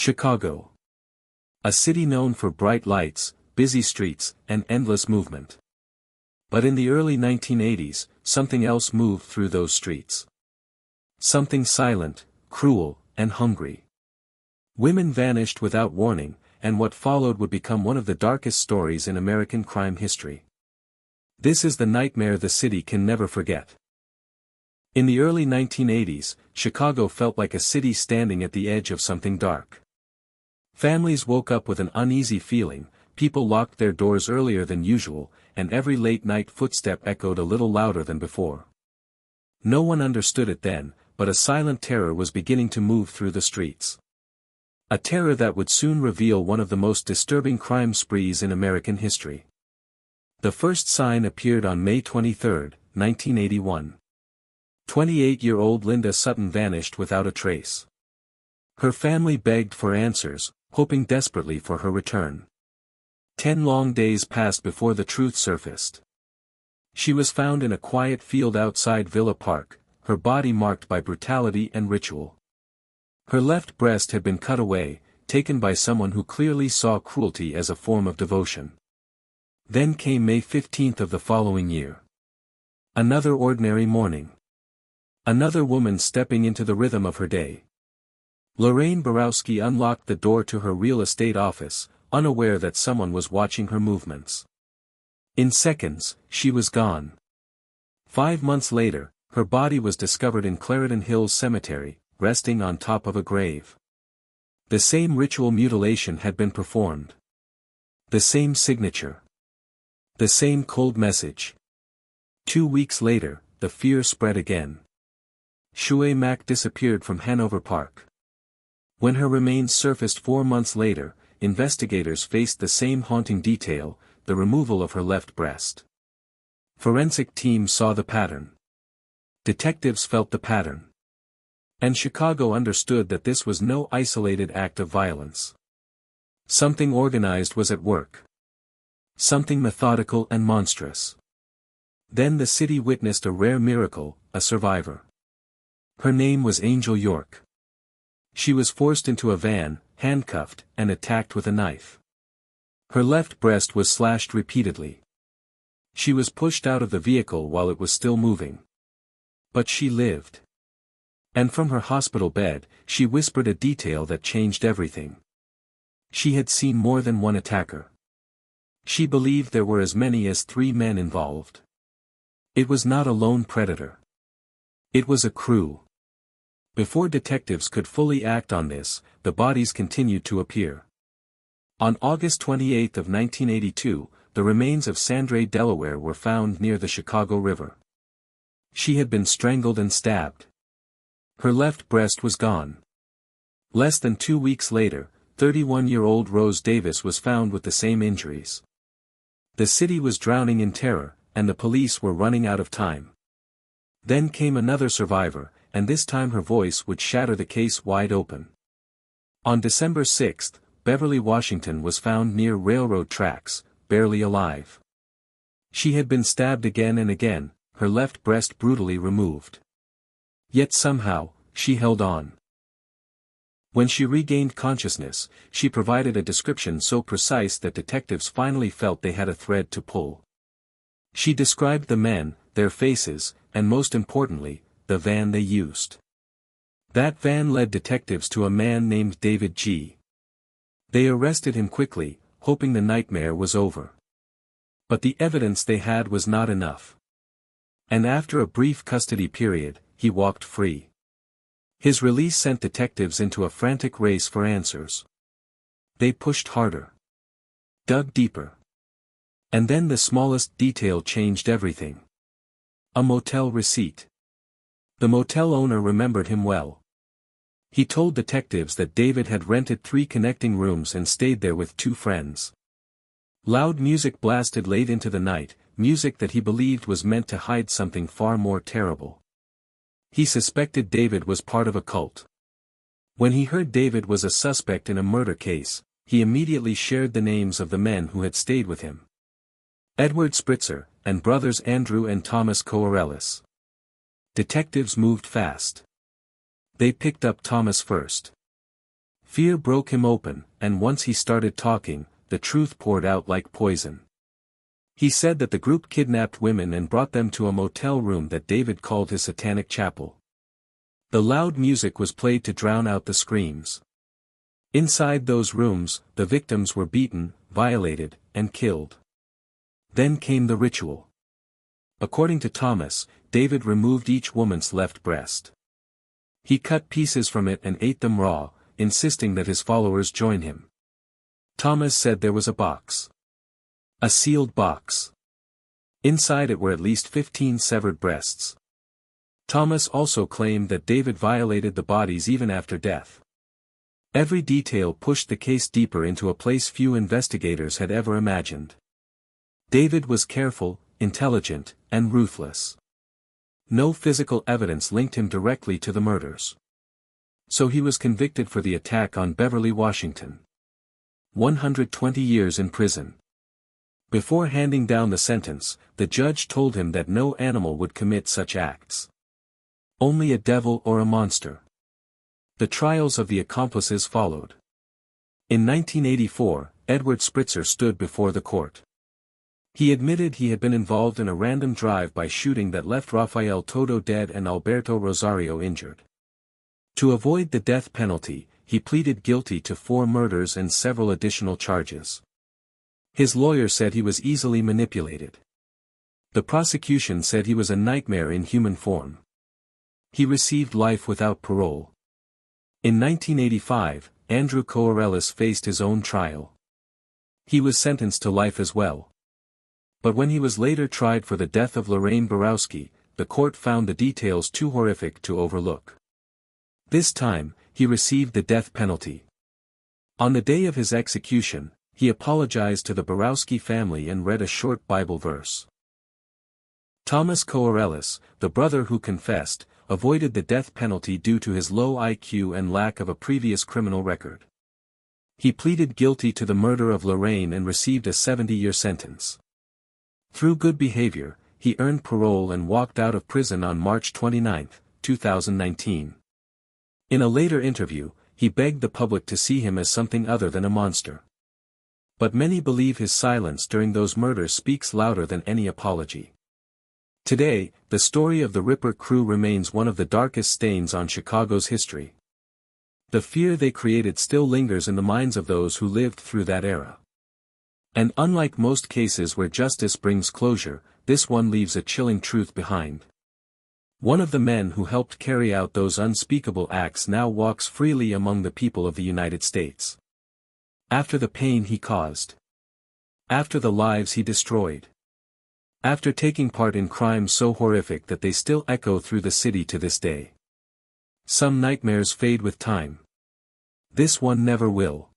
Chicago. A city known for bright lights, busy streets, and endless movement. But in the early 1980s, something else moved through those streets. Something silent, cruel, and hungry. Women vanished without warning, and what followed would become one of the darkest stories in American crime history. This is the nightmare the city can never forget. In the early 1980s, Chicago felt like a city standing at the edge of something dark. Families woke up with an uneasy feeling, people locked their doors earlier than usual, and every late-night footstep echoed a little louder than before. No one understood it then, but a silent terror was beginning to move through the streets. A terror that would soon reveal one of the most disturbing crime sprees in American history. The first sign appeared on May 23, 1981. 28-year-old Linda Sutton vanished without a trace. Her family begged for answers, hoping desperately for her return. 10 long days passed before the truth surfaced. She was found in a quiet field outside Villa Park, her body marked by brutality and ritual. Her left breast had been cut away, taken by someone who clearly saw cruelty as a form of devotion. Then came May 15 of the following year. Another ordinary morning. Another woman stepping into the rhythm of her day. Lorraine Borowski unlocked the door to her real estate office, unaware that someone was watching her movements. In seconds, she was gone. 5 months later, her body was discovered in Clarendon Hills Cemetery, resting on top of a grave. The same ritual mutilation had been performed. The same signature. The same cold message. 2 weeks later, the fear spread again. Shuey Mack disappeared from Hanover Park. When her remains surfaced 4 months later, investigators faced the same haunting detail, the removal of her left breast. Forensic teams saw the pattern. Detectives felt the pattern. And Chicago understood that this was no isolated act of violence. Something organized was at work. Something methodical and monstrous. Then the city witnessed a rare miracle, a survivor. Her name was Angel York. She was forced into a van, handcuffed, and attacked with a knife. Her left breast was slashed repeatedly. She was pushed out of the vehicle while it was still moving. But she lived. And from her hospital bed, she whispered a detail that changed everything. She had seen more than one attacker. She believed there were as many as 3 men involved. It was not a lone predator. It was a crew. Before detectives could fully act on this, the bodies continued to appear. On August 28 of 1982, the remains of Sandra Delaware were found near the Chicago River. She had been strangled and stabbed. Her left breast was gone. Less than 2 weeks later, 31-year-old Rose Davis was found with the same injuries. The city was drowning in terror, and the police were running out of time. Then came another survivor, and this time her voice would shatter the case wide open. On December 6, Beverly Washington was found near railroad tracks, barely alive. She had been stabbed again and again, her left breast brutally removed. Yet somehow, she held on. When she regained consciousness, she provided a description so precise that detectives finally felt they had a thread to pull. She described the men, their faces, and most importantly, the van they used. That van led detectives to a man named David G. They arrested him quickly, hoping the nightmare was over. But the evidence they had was not enough. And after a brief custody period, he walked free. His release sent detectives into a frantic race for answers. They pushed harder. Dug deeper. And then the smallest detail changed everything. A motel receipt. The motel owner remembered him well. He told detectives that David had rented 3 connecting rooms and stayed there with 2 friends. Loud music blasted late into the night, music that he believed was meant to hide something far more terrible. He suspected David was part of a cult. When he heard David was a suspect in a murder case, he immediately shared the names of the men who had stayed with him. Edward Spritzer, and brothers Andrew and Thomas Coarelis. Detectives moved fast. They picked up Thomas first. Fear broke him open, and once he started talking, the truth poured out like poison. He said that the group kidnapped women and brought them to a motel room that David called his satanic chapel. The loud music was played to drown out the screams. Inside those rooms, the victims were beaten, violated, and killed. Then came the ritual. According to Thomas, David removed each woman's left breast. He cut pieces from it and ate them raw, insisting that his followers join him. Thomas said there was a box. A sealed box. Inside it were at least 15 severed breasts. Thomas also claimed that David violated the bodies even after death. Every detail pushed the case deeper into a place few investigators had ever imagined. David was careful, intelligent, and ruthless. No physical evidence linked him directly to the murders. So he was convicted for the attack on Beverly, Washington. 120 years in prison. Before handing down the sentence, the judge told him that no animal would commit such acts. Only a devil or a monster. The trials of the accomplices followed. In 1984, Edward Spritzer stood before the court. He admitted he had been involved in a random drive-by shooting that left Rafael Todo dead and Alberto Rosario injured. To avoid the death penalty, he pleaded guilty to 4 murders and several additional charges. His lawyer said he was easily manipulated. The prosecution said he was a nightmare in human form. He received life without parole. In 1985, Andrew Koarelis faced his own trial. He was sentenced to life as well. But when he was later tried for the death of Lorraine Borowski, the court found the details too horrific to overlook. This time, he received the death penalty. On the day of his execution, he apologized to the Borowski family and read a short Bible verse. Thomas Koarelis, the brother who confessed, avoided the death penalty due to his low IQ and lack of a previous criminal record. He pleaded guilty to the murder of Lorraine and received a 70-year sentence. Through good behavior, he earned parole and walked out of prison on March 29, 2019. In a later interview, he begged the public to see him as something other than a monster. But many believe his silence during those murders speaks louder than any apology. Today, the story of the Ripper crew remains one of the darkest stains on Chicago's history. The fear they created still lingers in the minds of those who lived through that era. And unlike most cases where justice brings closure, this one leaves a chilling truth behind. One of the men who helped carry out those unspeakable acts now walks freely among the people of the United States. After the pain he caused. After the lives he destroyed. After taking part in crimes so horrific that they still echo through the city to this day. Some nightmares fade with time. This one never will.